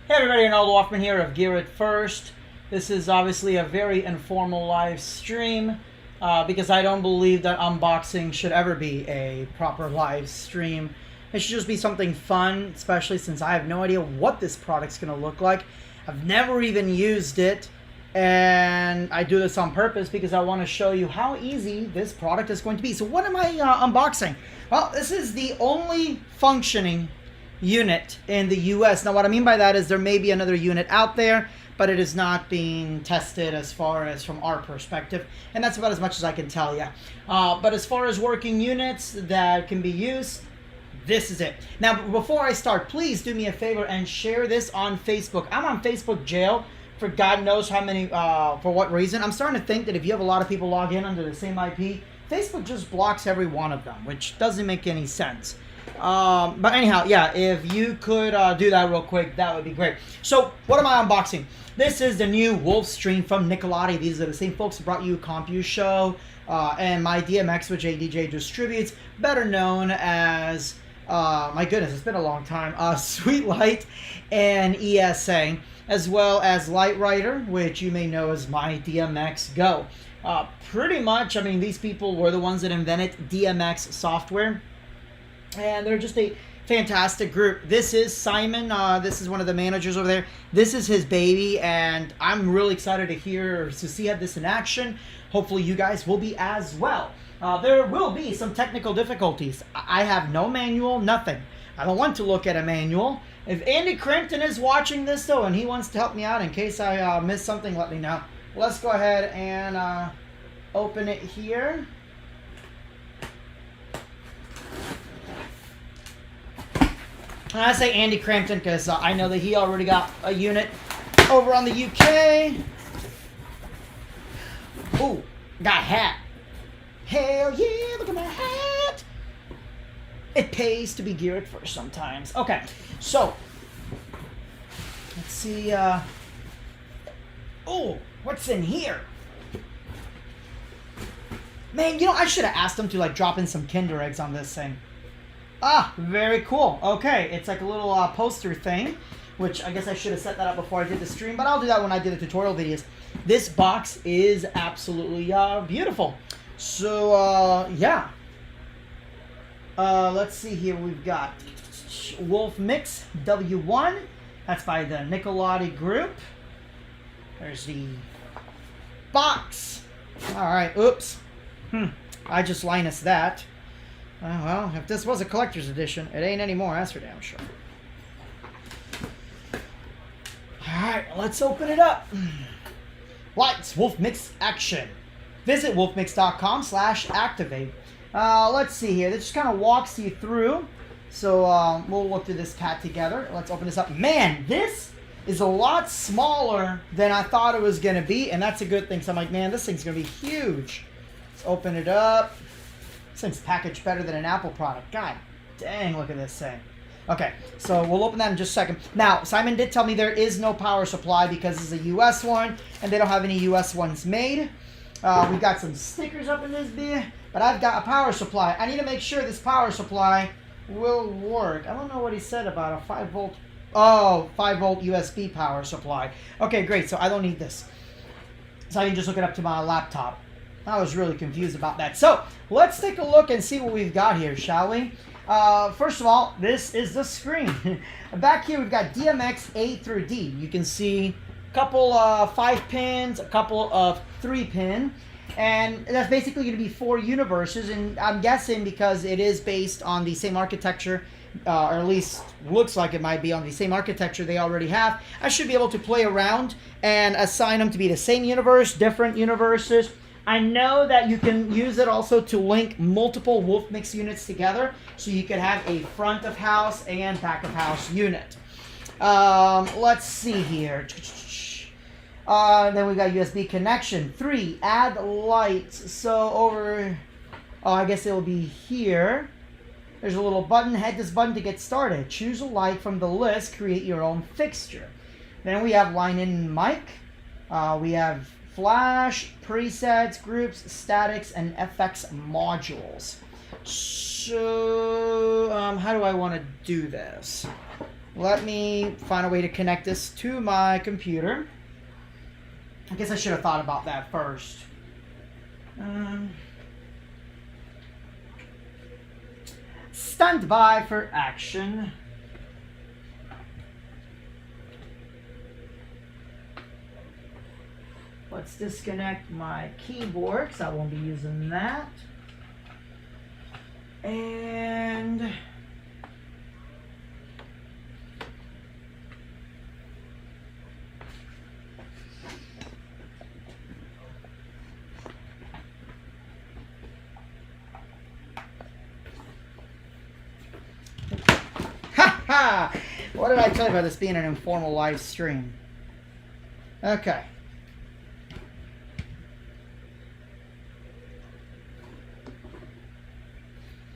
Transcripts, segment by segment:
Hey everybody, Arnold Wolfman here of Gear It First. This is obviously a very informal live stream because I don't believe that unboxing should ever be a proper live stream. It should just be something fun, especially since I have no idea what this product's going to look like. I've never even used it, and I do this on purpose because I want to show you how easy this product is going to be. So what am I unboxing? Well, this is the only functioning unit in the US. Now what I mean by that is there may be another unit out there, but it is not being tested as far as from our perspective, and that's about as much as I can tell you. But as far as working units that can be used, this is it. Now before I start, please do me a favor and share this on Facebook. I'm on Facebook jail for God knows how many, for what reason. I'm starting to think that if you have a lot of people log in under the same IP, Facebook just blocks every one of them, which doesn't make any sense. But anyhow, yeah, if you could do that real quick, that would be great. So, what am I unboxing? This is the new Wolf stream from Nicolati. These are the same folks who brought you CompU Show and my DMX, which ADJ distributes, better known as, my goodness, it's been a long time, Sweet Light and ESA, as well as Light Rider, which you may know as my DMX Go. Pretty much, I mean, these people were the ones that invented DMX software, and they're just a fantastic group. This is Simon. This is one of the managers over there. This is his baby, and I'm really excited to see this in action. Hopefully you guys will be as well. There will be some technical difficulties. I have no manual, nothing. I don't want to look at a manual. If Andy Crampton is watching this, though, and he wants to help me out in case I miss something, let me know. Let's go ahead and open it here. And I say Andy Crampton because I know that he already got a unit over on the UK. Ooh, got a hat. Hell yeah, look at my hat. It pays to be geared first sometimes. Okay, so let's see. Oh, what's in here? Man, you know, I should have asked them to like drop in some Kinder eggs on this thing. Ah, very cool. Okay, it's like a little poster thing, which I guess I should have set that up before I did the stream, but I'll do that when I do the tutorial videos. This box is absolutely beautiful. So, yeah. Let's see here. We've got Wolfmix W1. That's by the Nicolati group. There's the box. All right, oops. I just Linus that. Well, if this was a collector's edition, it ain't anymore, that's for damn sure. Alright, let's open it up. Lights, Wolfmix action. Visit wolfmix.com/activate. Let's see here. This just kind of walks you through. So we'll look through this cat together. Let's open this up. Man, this is a lot smaller than I thought it was going to be, and that's a good thing. So I'm like, man, this thing's going to be huge. Let's open it up. This thing's packaged better than an Apple product. God dang, look at this thing. Okay, so we'll open that in just a second. Now, Simon did tell me there is no power supply because it's a US one, and they don't have any US ones made. We've got some stickers up in this beer, but I've got a power supply. I need to make sure this power supply will work. I don't know what he said about a 5 volt... Oh, 5 volt USB power supply. Okay, great, so I don't need this. So I can just hook it up to my laptop. I was really confused about that. So, let's take a look and see what we've got here, shall we? First of all, this is the screen. Back here, we've got DMX A through D. You can see a couple 5 pins, a couple of 3 pin, and that's basically going to be 4 universes, and I'm guessing because it is based on the same architecture, or at least looks like it might be on the same architecture they already have, I should be able to play around and assign them to be the same universe, different universes. I know that you can use it also to link multiple Wolfmix units together, so you could have a front of house and back of house unit. Let's see here. Then we got USB connection. 3, add lights. So over, I guess it'll be here. There's a little button. Hit this button to get started. Choose a light from the list. Create your own fixture. Then we have line in mic. We have flash, presets, groups, statics, and FX modules. So, how do I want to do this? Let me find a way to connect this to my computer. I guess I should have thought about that first. Stand by for action. Let's disconnect my keyboard because I won't be using that. And what did I tell you about this being an informal live stream? Okay.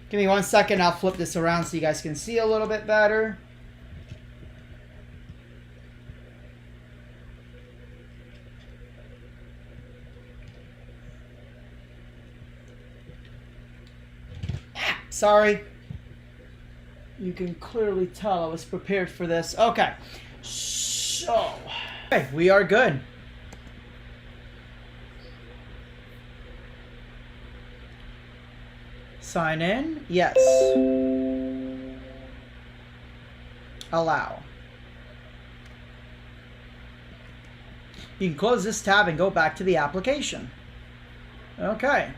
Give me 1 second, I'll flip this around so you guys can see a little bit better. Sorry. You can clearly tell I was prepared for this. Okay. So, okay, we are good. Sign in. Yes. Allow. You can close this tab and go back to the application. Okay.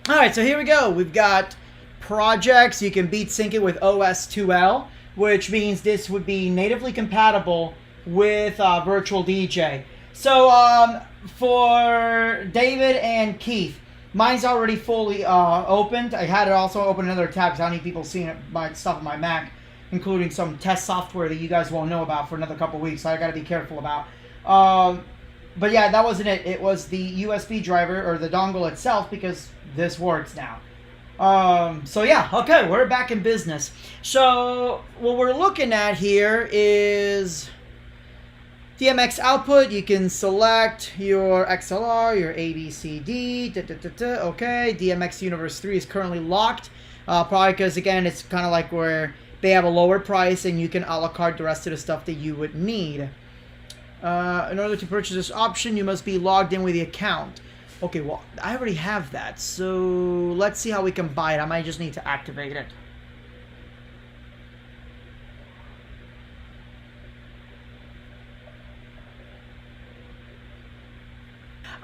Alright, so here we go. We've got projects. You can beat sync it with OS2L, which means this would be natively compatible with Virtual DJ. So, for David and Keith, mine's already fully opened. I had it also open another tab because I don't need people seeing my stuff on my Mac, including some test software that you guys won't know about for another couple weeks, so I got to be careful about. But yeah, that wasn't it. It was the USB driver, or the dongle itself, because this works now. So yeah, okay, we're back in business. So what we're looking at here is Dmx Output. You can select your XLR, your ABCD, okay. DMX Universe 3 is currently locked, probably because, again, it's kind of like where they have a lower price and you can a la carte the rest of the stuff that you would need. In order to purchase this option, you must be logged in with the account. Okay, well, I already have that, so let's see how we can buy it. I might just need to activate it.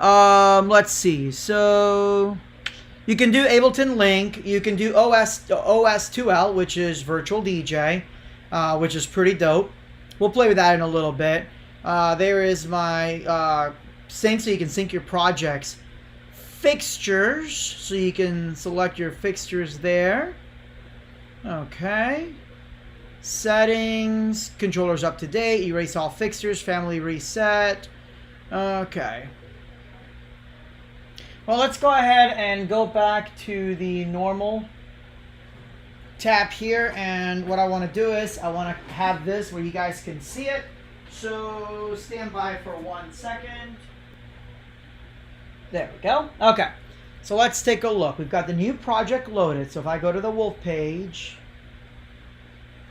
Let's see. So you can do Ableton Link. You can do OS2L, which is Virtual DJ, which is pretty dope. We'll play with that in a little bit. There is my sync, so you can sync your projects. Fixtures, so you can select your fixtures there. Okay. Settings, controllers up to date, erase all fixtures, family reset. Okay. Well, let's go ahead and go back to the normal tab here, and what I want to do is I want to have this where you guys can see it. So stand by for 1 second. There we go. Okay, so let's take a look. We've got the new project loaded. So if I go to the Wolf page,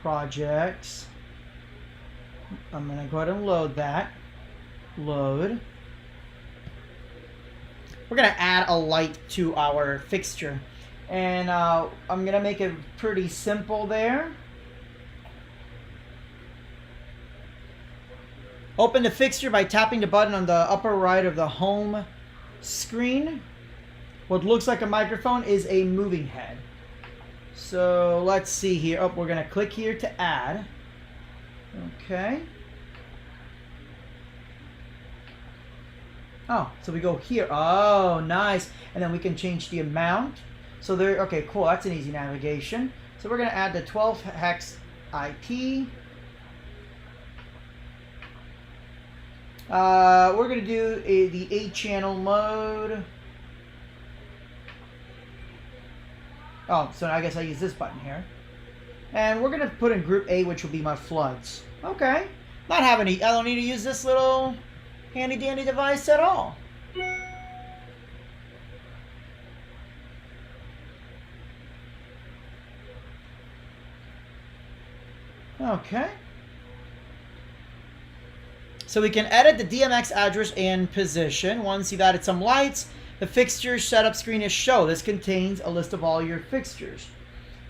projects, I'm going to go ahead and load that. Load. We're going to add a light to our fixture. And I'm going to make it pretty simple there. Open the fixture by tapping the button on the upper right of the home screen. What looks like a microphone is a moving head. So let's see here. Oh, we're going to click here to add. Okay. Oh, so we go here. Oh, nice. And then we can change the amount. So there, okay, cool. That's an easy navigation. So we're going to add the 12 hex IP. We're going to do the 8-channel mode. Oh, so I guess I use this button here. And we're going to put in group A, which will be my floods. Okay. Not having I don't need to use this little handy dandy device at all. Okay. So we can edit the DMX address and position. Once you've added some lights, the fixture setup screen is shown. This contains a list of all your fixtures.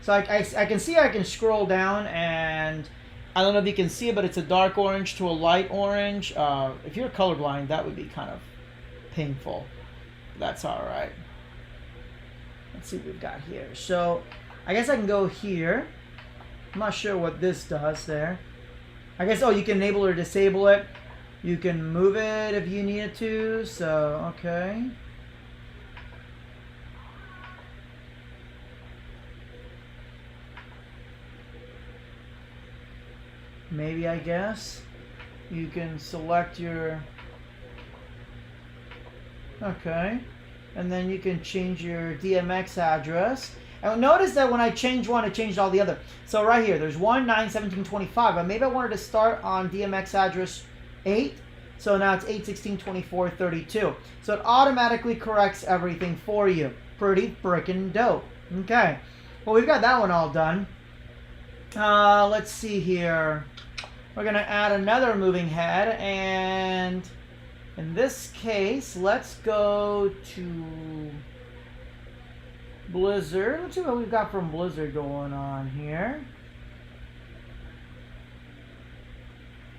So I can see I can scroll down, and I don't know if you can see it, but it's a dark orange to a light orange. If you're colorblind, that would be kind of painful. That's all right. Let's see what we've got here. So I guess I can go here. I'm not sure what this does there. I guess, oh, you can enable or disable it. You can move it if you needed to. So, okay. Maybe, I guess. You can select your... Okay. And then you can change your DMX address. And notice that when I change one, it changed all the other. So right here, there's 1.9.17.25. But maybe I wanted to start on DMX address 8. So now it's 8.16.24.32. So it automatically corrects everything for you. Pretty freaking dope. Okay. Well, we've got that one all done. Let's see here. We're going to add another moving head. And in this case, let's go to Blizzard. Let's see what we've got from Blizzard going on here.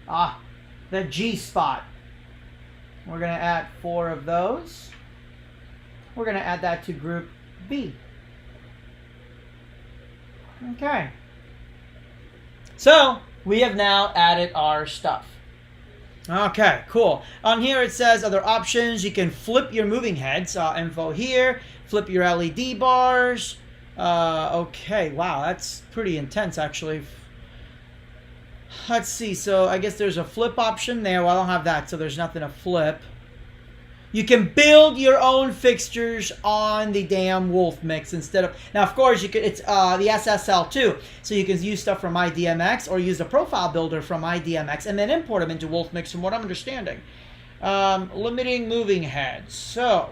Ah, the G spot. We're going to add 4 of those. We're going to add that to group B. Okay. So we have now added our stuff. Okay, cool. On here it says other options. You can flip your moving heads. Info here. Flip your LED bars. Okay, wow, that's pretty intense actually. Let's see, so I guess there's a flip option there. Well, I don't have that, so there's nothing to flip. You can build your own fixtures on the damn Wolfmix instead of... Now, of course, you could. It's the SSL too, so you can use stuff from iDMX or use the profile builder from iDMX and then import them into Wolfmix from what I'm understanding. Limiting moving heads. So,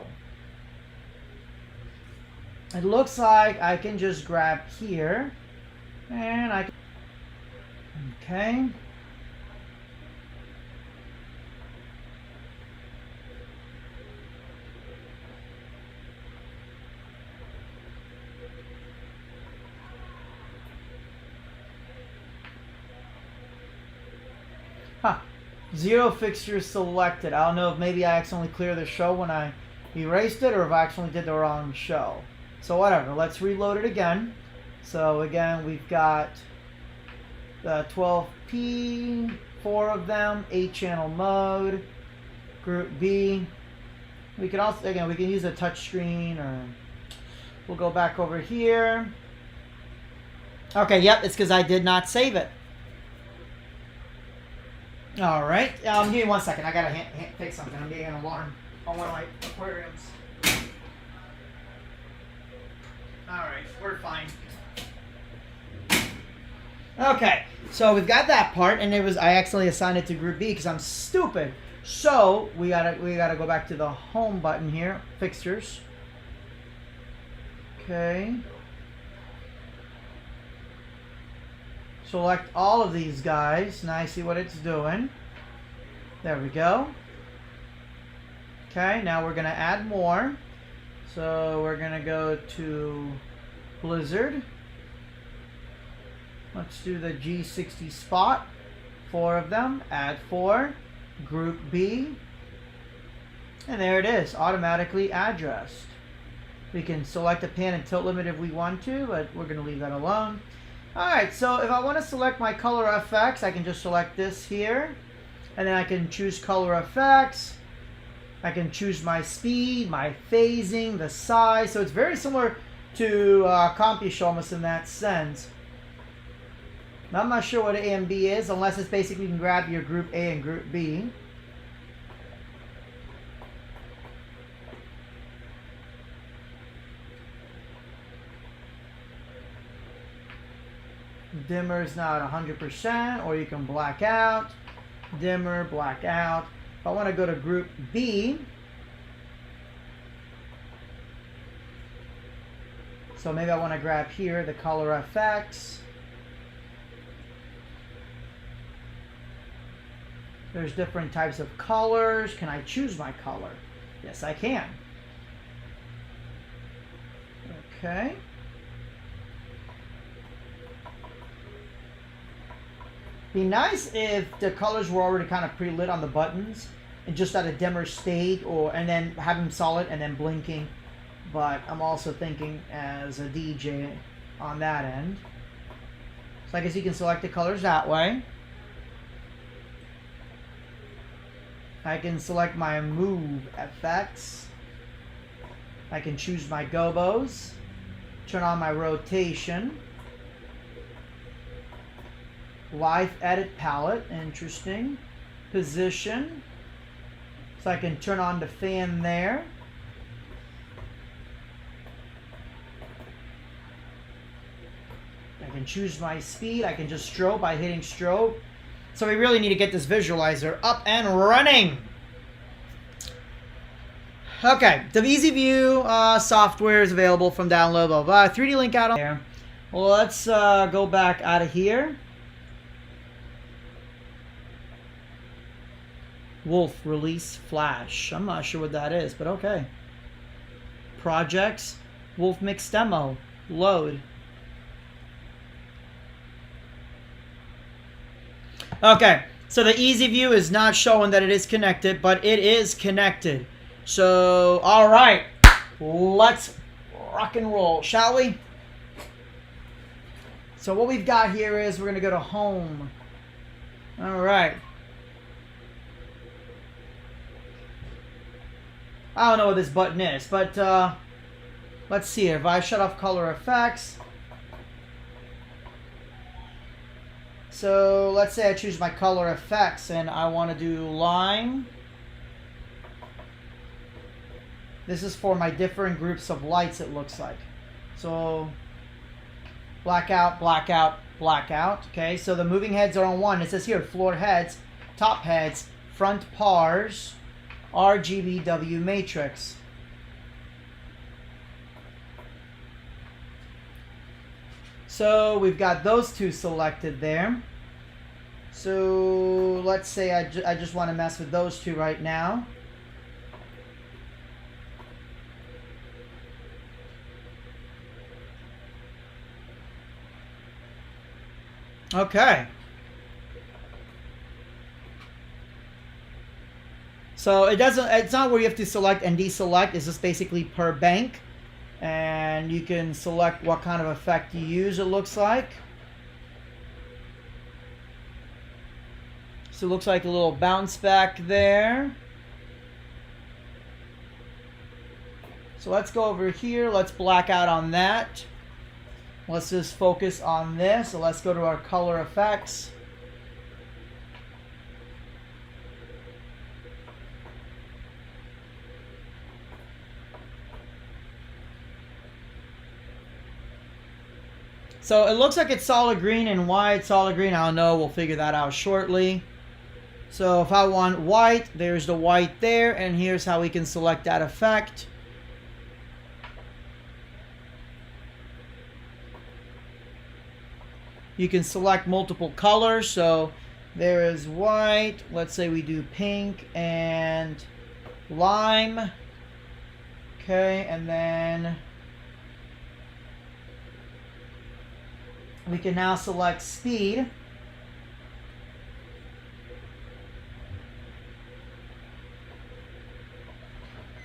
it looks like I can just grab here, and I can... Okay. Huh. 0 fixtures selected. I don't know if maybe I accidentally cleared the show when I erased it or if I accidentally did the wrong show. So whatever. Let's reload it again. So again, we've got the 12P, 4 of them, 8-channel mode, group B. We can also, again, we can use a touch screen, or we'll go back over here. Okay, yep, it's because I did not save it. All right, give me 1 second. I gotta fix something. I'm getting an alarm on one of my aquariums. All right, we're fine. Okay, so we've got that part, and I accidentally assigned it to group B because I'm stupid. So we gotta go back to the home button here, fixtures. Okay. Select all of these guys. Now I see what it's doing. There we go. Okay, now we're gonna add more. So we're gonna go to Blizzard. Let's do the G60 spot. 4 of them. Add 4. Group B. And there it is. Automatically addressed. We can select a pan and tilt limit if we want to, but we're going to leave that alone. Alright, so if I want to select my color effects, I can just select this here. And then I can choose color effects. I can choose my speed, my phasing, the size. So it's very similar to CompuShow almost in that sense. Now, I'm not sure what A and B is, unless it's basically you can grab your group A and group B. Dimmer is not 100%, or you can black out. Dimmer, black out. If I want to go to group B, so maybe I want to grab here the color effects. There's different types of colors. Can I choose my color? Yes, I can. Okay. Be nice if the colors were already kind of pre-lit on the buttons and just at a dimmer state, and then have them solid and then blinking. But I'm also thinking as a DJ on that end. So I guess you can select the colors that way. I can select my move effects. I can choose my gobos. Turn on my rotation. Live edit palette, interesting. Position. So I can turn on the fan there. I can choose my speed. I can just strobe by hitting strobe. So we really need to get this visualizer up and running. Okay, the EasyView software is available from download, blah, blah, 3D link out on there. Well, let's go back out of here. Wolf release flash. I'm not sure what that is, but okay. Projects, Wolfmix demo, load. Okay, so the EasyView is not showing that it is connected, but it is connected. So, all right, let's rock and roll, shall we? So what we've got here is we're going to go to home. All right. I don't know what this button is, but let's see here. If I shut off color effects. So let's say I choose my color effects and I want to do lime. This is for my different groups of lights, it looks like. So blackout, blackout, blackout. Okay, so the moving heads are on 1. It says here floor heads, top heads, front pars, RGBW matrix. So we've got those two selected there. So let's say I just want to mess with those two right now. Okay. So it's not where you have to select and deselect. It's just basically per bank. And you can select what kind of effect you use, it looks like. So it looks like a little bounce back there. So let's go over here. Let's black out on that. Let's just focus on this. So let's go to our color effects. So it looks like it's solid green, and why it's solid green, I don't know. We'll figure that out shortly. So if I want white, there's the white there, and here's how we can select that effect. You can select multiple colors. So there is white. Let's say we do pink and lime. Okay, and then we can now select speed.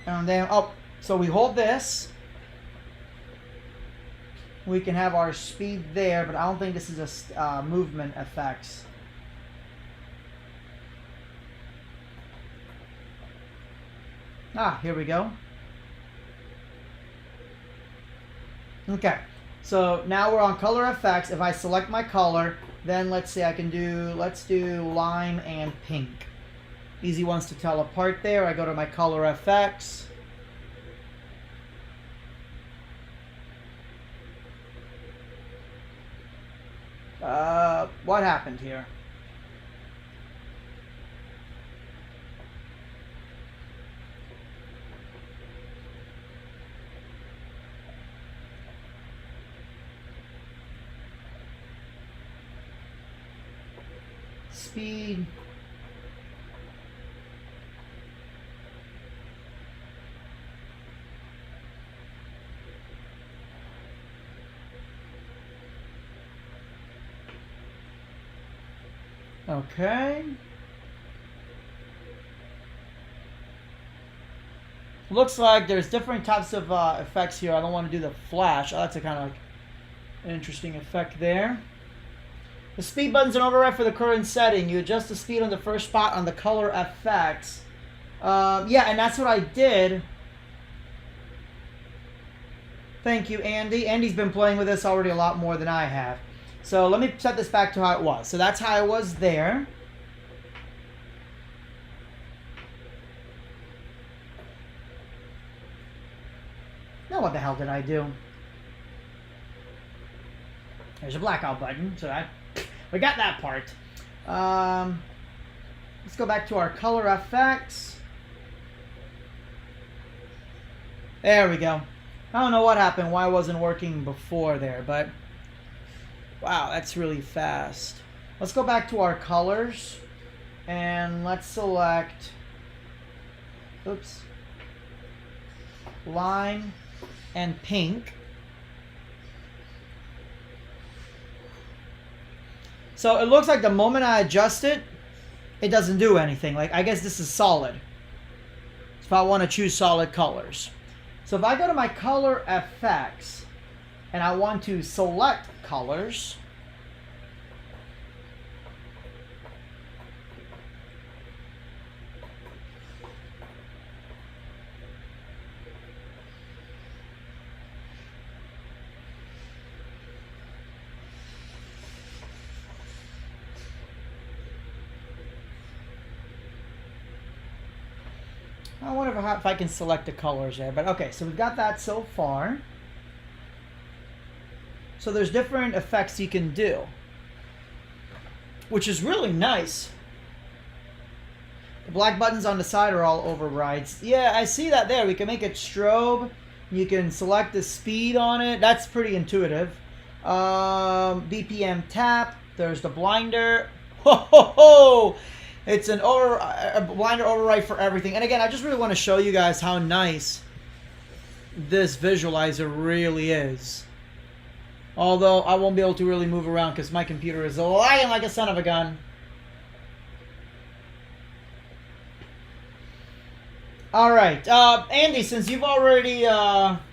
And then, so we hold this. We can have our speed there, but I don't think this is a movement effects. Here we go. Okay. So now we're on color effects. If I select my color, then let's say I can let's do lime and pink. Easy ones to tell apart there. I go to my color effects. What happened here? Speed. Okay. Looks like there's different types of effects here. I don't want to do the flash. Oh, that's a kind of like an interesting effect there. The speed button's an override for the current setting. You adjust the speed on the first spot on the color effects. Yeah, and that's what I did. Thank you, Andy. Andy's been playing with this already a lot more than I have. So let me set this back to how it was. So that's how it was there. Now what the hell did I do? There's a blackout button, so we got that part. Let's go back to our color effects. There we go. I don't know what happened, why it wasn't working before there, but wow, that's really fast. Let's go back to our colors and let's select, oops, lime and pink. So it looks like the moment I adjust it, it doesn't do anything. Like, I guess this is solid. So if I want to choose solid colors. So if I go to my color effects and I want to select colors, I wonder if I can select the colors there, but okay, so we've got that so far. So there's different effects you can do, which is really nice. The black buttons on the side are all overrides. Yeah, I see that there. We can make it strobe. You can select the speed on it. That's pretty intuitive. BPM tap. There's the blinder. Ho ho ho! It's a blinder override for everything. And again, I just really want to show you guys how nice this visualizer really is. Although I won't be able to really move around because my computer is lagging like a son of a gun. Alright, Andy, since you've already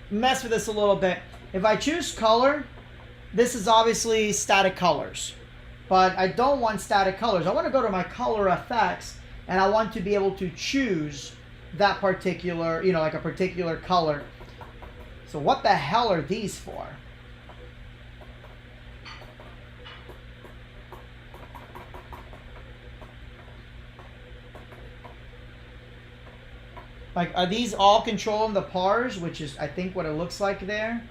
messed with this a little bit, if I choose color, this is obviously static colors. But I don't want static colors. I want to go to my color effects and I want to be able to choose that particular, you know, like a particular color. So what the hell are these for? Like, are these all controlling the pars, which is, I think, what it looks like there?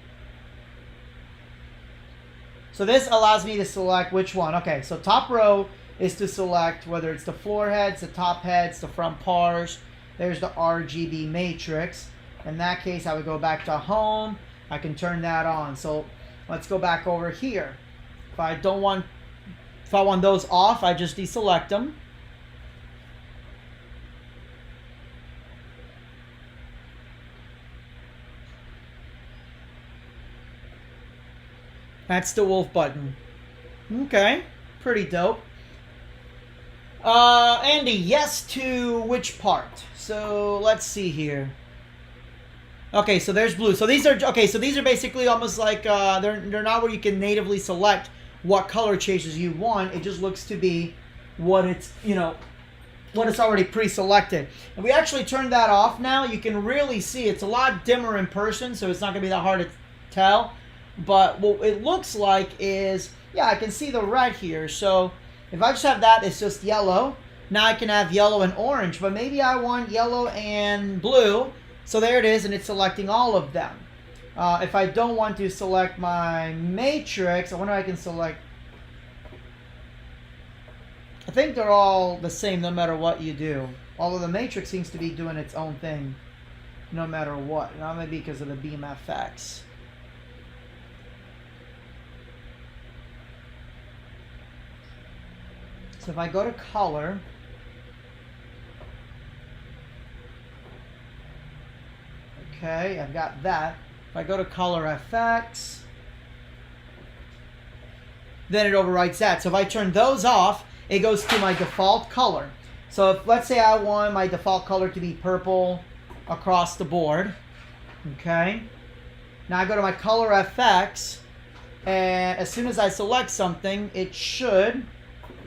So this allows me to select which one. Okay, so top row is to select whether it's the floor heads, the top heads, the front pars. There's the RGB matrix. In that case, I would go back to home. I can turn that on. So let's go back over here. If I want those off, I just deselect them. That's the wolf button. Okay, pretty dope. Andy, yes to which part? So let's see here. Okay, so there's blue. So these are basically almost like they're not where you can natively select what color changes you want. It just looks to be what it's, you know, what it's already pre-selected. And we actually turned that off now. You can really see it's a lot dimmer in person, so it's not gonna be that hard to tell. But what it looks like is, yeah, I can see the red here. So if I just have that, it's just yellow. Now I can have yellow and orange, but maybe I want yellow and blue. So there it is, and it's selecting all of them. If I don't want to select my matrix, I wonder if I can select. I think they're all the same no matter what you do. Although the matrix seems to be doing its own thing no matter what. Now maybe because of the BMFX. So if I go to color, okay, I've got that. If I go to color effects, then it overwrites that. So if I turn those off, it goes to my default color. So if, let's say I want my default color to be purple across the board. Okay. Now I go to my color FX, and as soon as I select something, it should,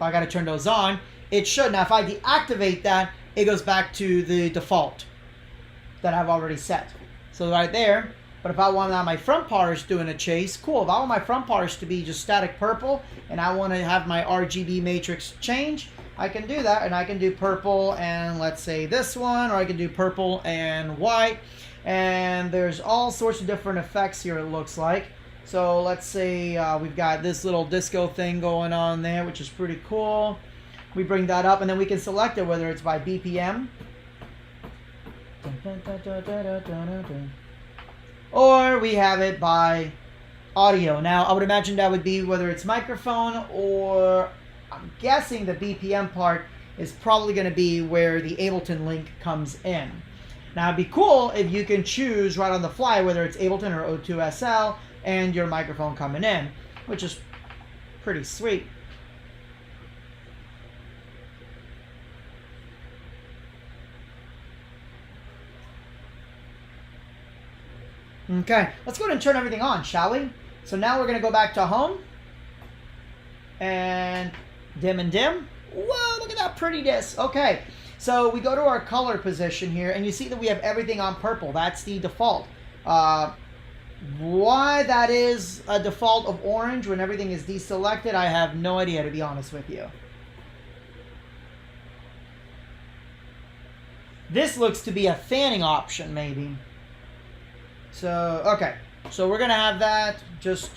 I got to turn those on, it should. Now if I deactivate that, it goes back to the default that I've already set. So right there. But if I want now my front parts doing a chase, cool. If I want my front parts to be just static purple and I want to have my RGB matrix change, I can do that. And I can do purple and let's say this one, or I can do purple and white. And there's all sorts of different effects here, it looks like. So let's say we've got this little disco thing going on there, which is pretty cool. We bring that up and then we can select it, whether it's by BPM. Or we have it by audio. Now, I would imagine that would be whether it's microphone, or I'm guessing the BPM part is probably going to be where the Ableton link comes in. Now, it'd be cool if you can choose right on the fly whether it's Ableton or O2SL and your microphone coming in, which is pretty sweet. Okay, let's go ahead and turn everything on, shall we? So now we're going to go back to home. And dim and dim. Whoa, look at that prettiness. Okay, so we go to our color position here, and you see that we have everything on purple. That's the default. Why that is a default of orange when everything is deselected, I have no idea, to be honest with you. This looks to be a fanning option, maybe. So, okay. So we're going to have that just...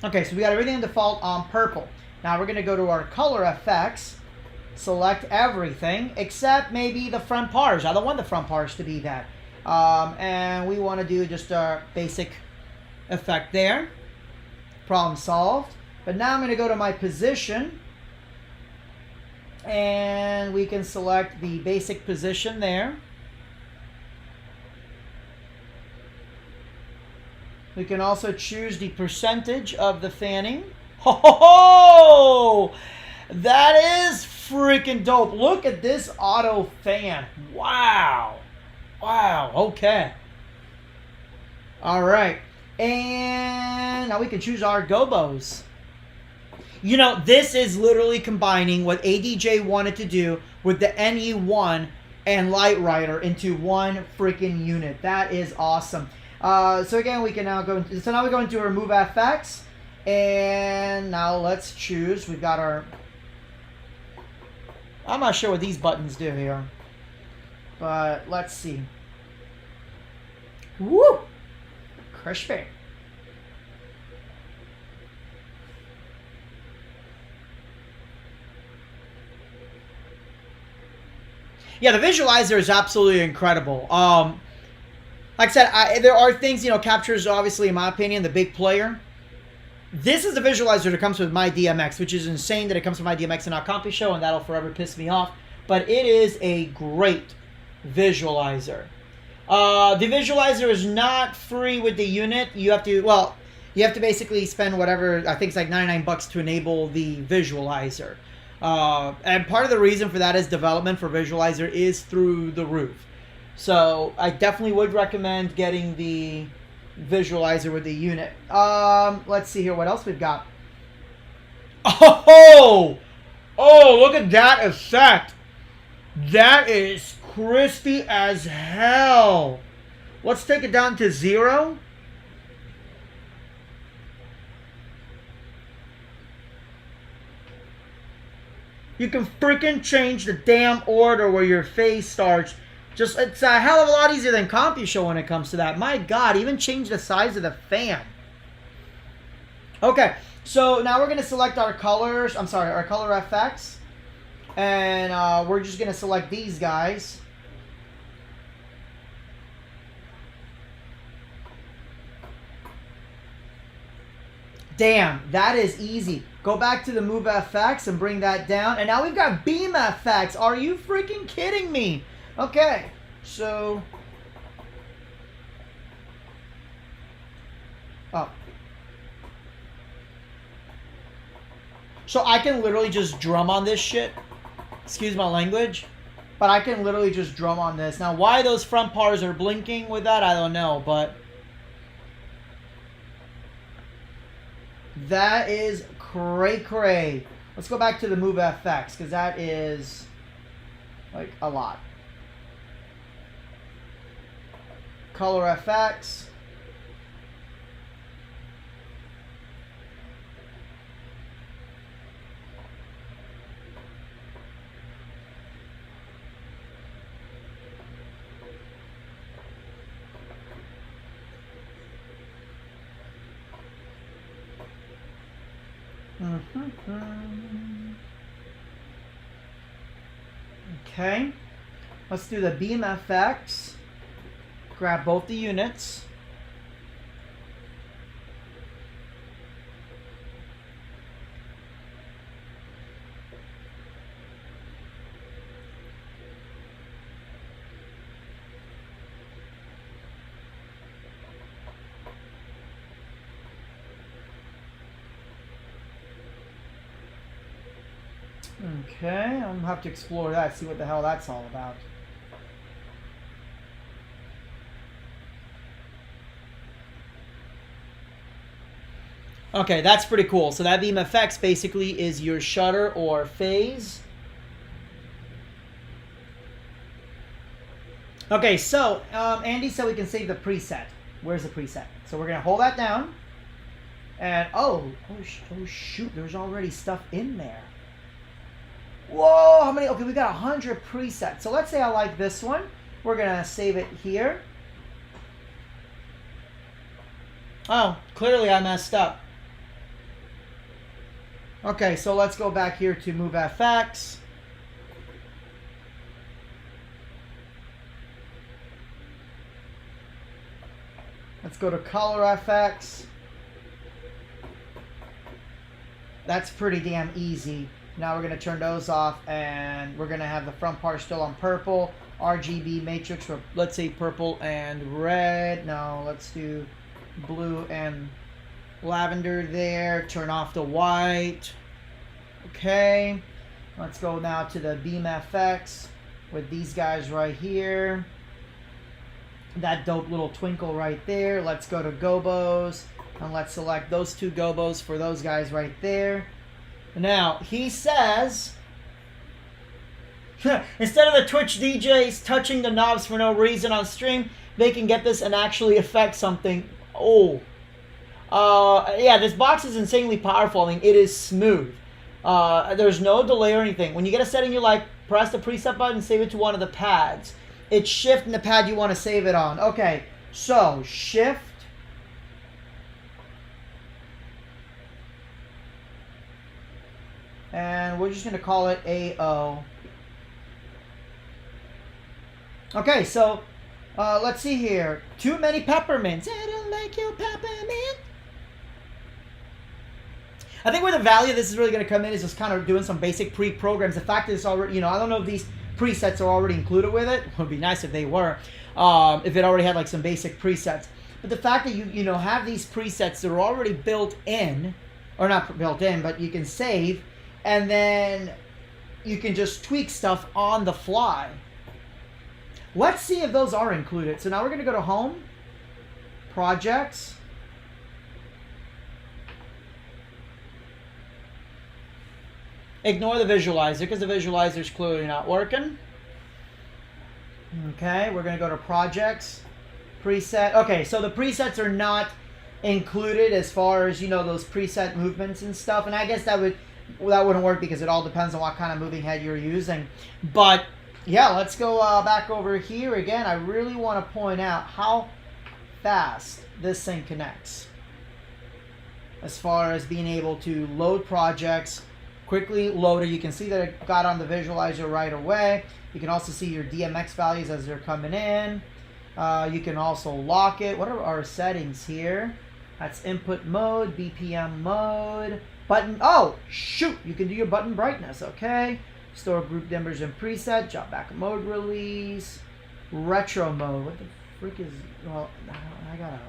Okay, so we got everything in default on purple. Now we're going to go to our color effects, select everything, except maybe the front parts. I don't want the front parts to be that. And we want to do just a basic effect there. Problem solved. But now I'm going to go to my position, and we can select the basic position there. We can also choose the percentage of the fanning. Ho ho ho! That is freaking dope. Look at this auto fan. Wow. Wow, okay. All right. And now we can choose our gobos. You know, this is literally combining what ADJ wanted to do with the NE1 and Light Rider into one freaking unit. That is awesome. So again, we can now go into, so now we go into Remove FX, and now let's choose. We've got our, I'm not sure what these buttons do here, but let's see. Woo! Crispy. Yeah, the visualizer is absolutely incredible. Like I said, there are things, you know, Capture is obviously, in my opinion, the big player. This is the visualizer that comes with my DMX, which is insane that it comes with my DMX and not Compy Show, and that'll forever piss me off. But it is a great visualizer. The visualizer is not free with the unit. You have to, well, you have to basically spend whatever, I think it's like 99 bucks to enable the visualizer. And part of the reason for that is development for visualizer is through the roof. So I definitely would recommend getting the visualizer with the unit. Let's see here what else we've got. Oh, look at that effect. That is crispy as hell. Let's take it down to 0. You can freaking change the damn order where your face starts. Just, it's a hell of a lot easier than Compy Show when it comes to that. My God, even change the size of the fan. Okay, so now we're going to select our colors. I'm sorry, our color FX. And we're just going to select these guys. Damn, that is easy. Go back to the Move FX and bring that down. And now we've got Beam FX. Are you freaking kidding me? Okay, so... Oh. So I can literally just drum on this shit. Excuse my language. But I can literally just drum on this. Now, why those front bars are blinking with that, I don't know, but... That is cray-cray. Let's go back to the Move FX, because that is, like, a lot. Color FX. Okay, let's do the Beam FX. Grab both the units. Okay, I'm going to have to explore that, see what the hell that's all about. Okay, that's pretty cool. So that Beam FX basically is your shutter or phase. Okay, so Andy said we can save the preset. Where's the preset? So we're going to hold that down. And, oh shoot, there's already stuff in there. Whoa, how many? Okay, we got 100 presets. So let's say I like this one. We're going to save it here. Oh, clearly I messed up. Okay, so let's go back here to Move FX. Let's go to Color FX. That's pretty damn easy. Now we're going to turn those off, and we're going to have the front part still on purple. RGB matrix for, let's say, purple and red. No, let's do blue and lavender there. Turn off the white. Okay. Let's go now to the Beam FX with these guys right here. That dope little twinkle right there. Let's go to gobos, and let's select those two gobos for those guys right there. Now, he says, instead of the Twitch DJs touching the knobs for no reason on stream, they can get this and actually affect something. Oh. Yeah, this box is insanely powerful. I mean, it is smooth. There's no delay or anything. When you get a setting you like, press the preset button and save it to one of the pads. It's shift and the pad you want to save it on. Okay, so shift. And we're just going to call it AO. Okay, so let's see here. Too many peppermints. It'll make you peppermint. I think where the value of this is really going to come in is just kind of doing some basic pre-programs. The fact that it's already, you know, I don't know if these presets are already included with it. It would be nice if they were. If it already had like some basic presets. But the fact that you know, have these presets that are already built in, or not built in, but you can save, and then you can just tweak stuff on the fly. Let's see if those are included. So now we're going to go to Home, Projects. Ignore the visualizer because the visualizer is clearly not working. Okay, we're going to go to Projects, Preset. Okay, so the presets are not included as far as, you know, those preset movements and stuff. And I guess that wouldn't work because it all depends on what kind of moving head you're using. But yeah, let's go back over here again. I really want to point out how fast this thing connects as far as being able to load projects, quickly load it. You can see that it got on the visualizer right away. You can also see your DMX values as they're coming in. You can also lock it. What are our settings here? That's input mode, BPM mode, button. Oh, shoot. You can do your button brightness. Okay. Store group dimmers and preset. Drop back mode release. Retro mode. What the freak is... Well, I gotta...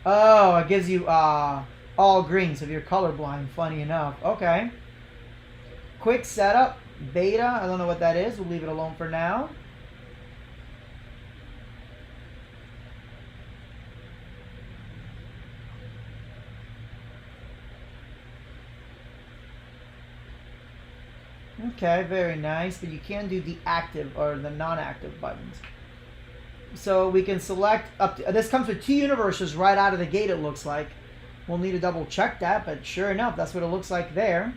Oh, it gives you all green, so if you're colorblind, funny enough. Okay. Quick setup. Beta. I don't know what that is. We'll leave it alone for now. Okay, very nice. But you can do the active or the non-active buttons. So we can select up to, this comes with 2 universes right out of the gate, it looks like. We'll need to double check that, but sure enough, that's what it looks like there.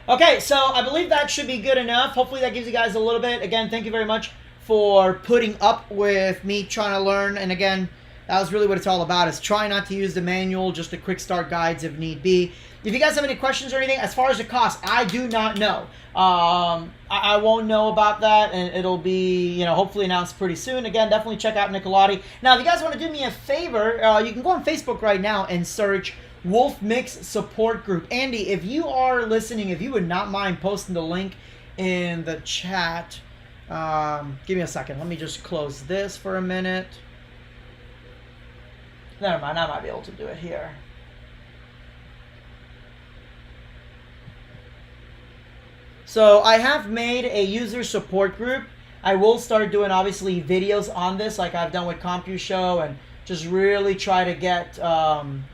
Okay, so I believe that should be good enough. Hopefully that gives you guys a little bit. Again, thank you very much for putting up with me trying to learn. And again, that was really what it's all about, is try not to use the manual, just the quick start guides if need be. If you guys have any questions or anything, as far as the cost, I do not know. I won't know about that, and it'll be, you know, hopefully announced pretty soon. Again, definitely check out Nicolati. Now, if you guys want to do me a favor, you can go on Facebook right now and search Wolfmix Support Group. Andy, if you are listening, if you would not mind posting the link in the chat. Give me a second. Let me just close this for a minute. Never mind, I might be able to do it here. So I have made a user support group. I will start doing, obviously, videos on this like I've done with CompuShow, and just really try to get some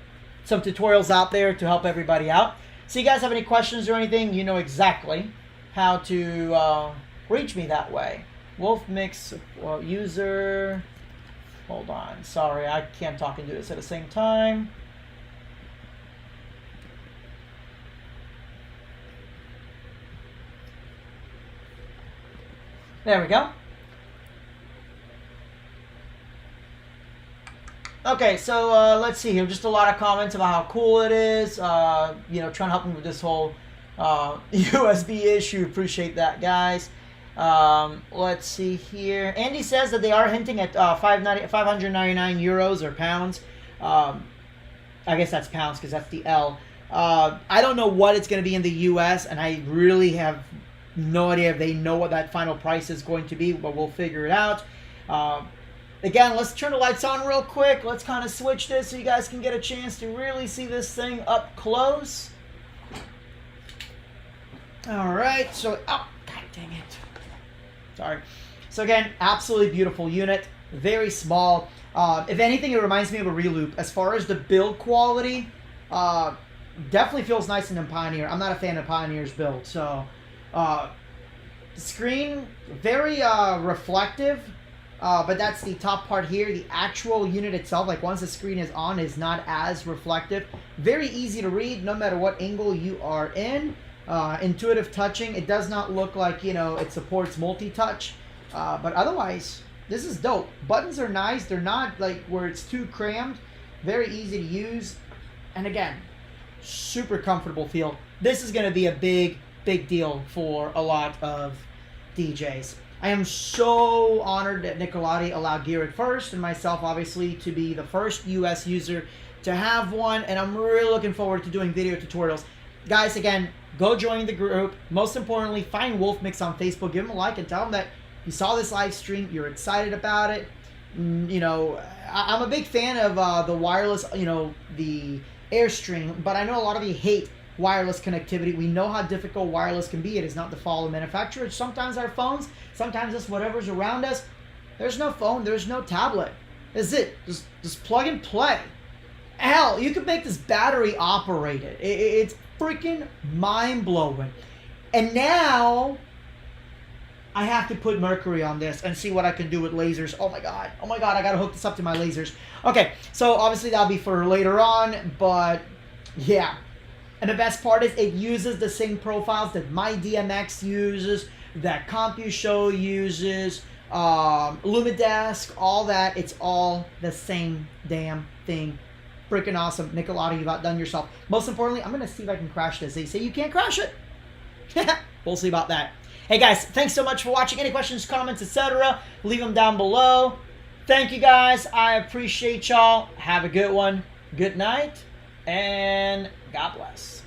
tutorials out there to help everybody out. So you guys have any questions or anything, you know exactly how to reach me that way. Wolfmix user... Hold on. Sorry, I can't talk and do this at the same time. There we go. Okay, so let's see here. Just a lot of comments about how cool it is. You know, trying to help me with this whole USB issue. Appreciate that, guys. Let's see here. Andy says that they are hinting at 599 euros or pounds. I guess that's pounds because that's the L. I don't know what it's going to be in the US, and I really have no idea if they know what that final price is going to be, but we'll figure it out. Again, let's turn the lights on real quick. Let's kind of switch this so you guys can get a chance to really see this thing up close. All right, so, oh, god dang it. Sorry. So again, absolutely beautiful unit. Very small. If anything, it reminds me of a Reloop. As far as the build quality, definitely feels nicer than Pioneer. I'm not a fan of Pioneer's build. So, screen, very reflective. But that's the top part here. The actual unit itself, like once the screen is on, is not as reflective. Very easy to read no matter what angle you are in. Intuitive touching. It does not look like, you know, it supports multi-touch. But otherwise, this is dope. Buttons are nice. They're not like where it's too crammed. Very easy to use. And again, super comfortable feel. This is going to be a big, big deal for a lot of DJs. I am so honored that Nicolati allowed Gear First and myself, obviously, to be the first US user to have one. And I'm really looking forward to doing video tutorials. Guys, again, go join the group. Most importantly, find Wolfmix on Facebook. Give him a like and tell him that you saw this live stream. You're excited about it. You know, I'm a big fan of the wireless, you know, the Airstream. But I know a lot of you hate wireless connectivity. We know how difficult wireless can be. It is not the fault of manufacturers. Sometimes our phones, sometimes it's whatever's around us. There's no phone. There's no tablet. That's it. Just plug and play. Hell, you could make this battery operated. It's freaking mind-blowing. And now I have to put mercury on this and see what I can do with lasers. Oh my god, I gotta hook this up to my lasers. Okay, so obviously that'll be for later on, but yeah. And the best part is it uses the same profiles that my DMX uses, that CompuShow uses, Lumidesk, all that. It's all the same damn thing. Freaking awesome. Nicolati, you've outdone yourself. Most importantly, I'm going to see if I can crash this. They say you can't crash it. We'll see about that. Hey guys, thanks so much for watching. Any questions, comments, etc., leave them down below. Thank you guys. I appreciate y'all. Have a good one. Good night, and God bless.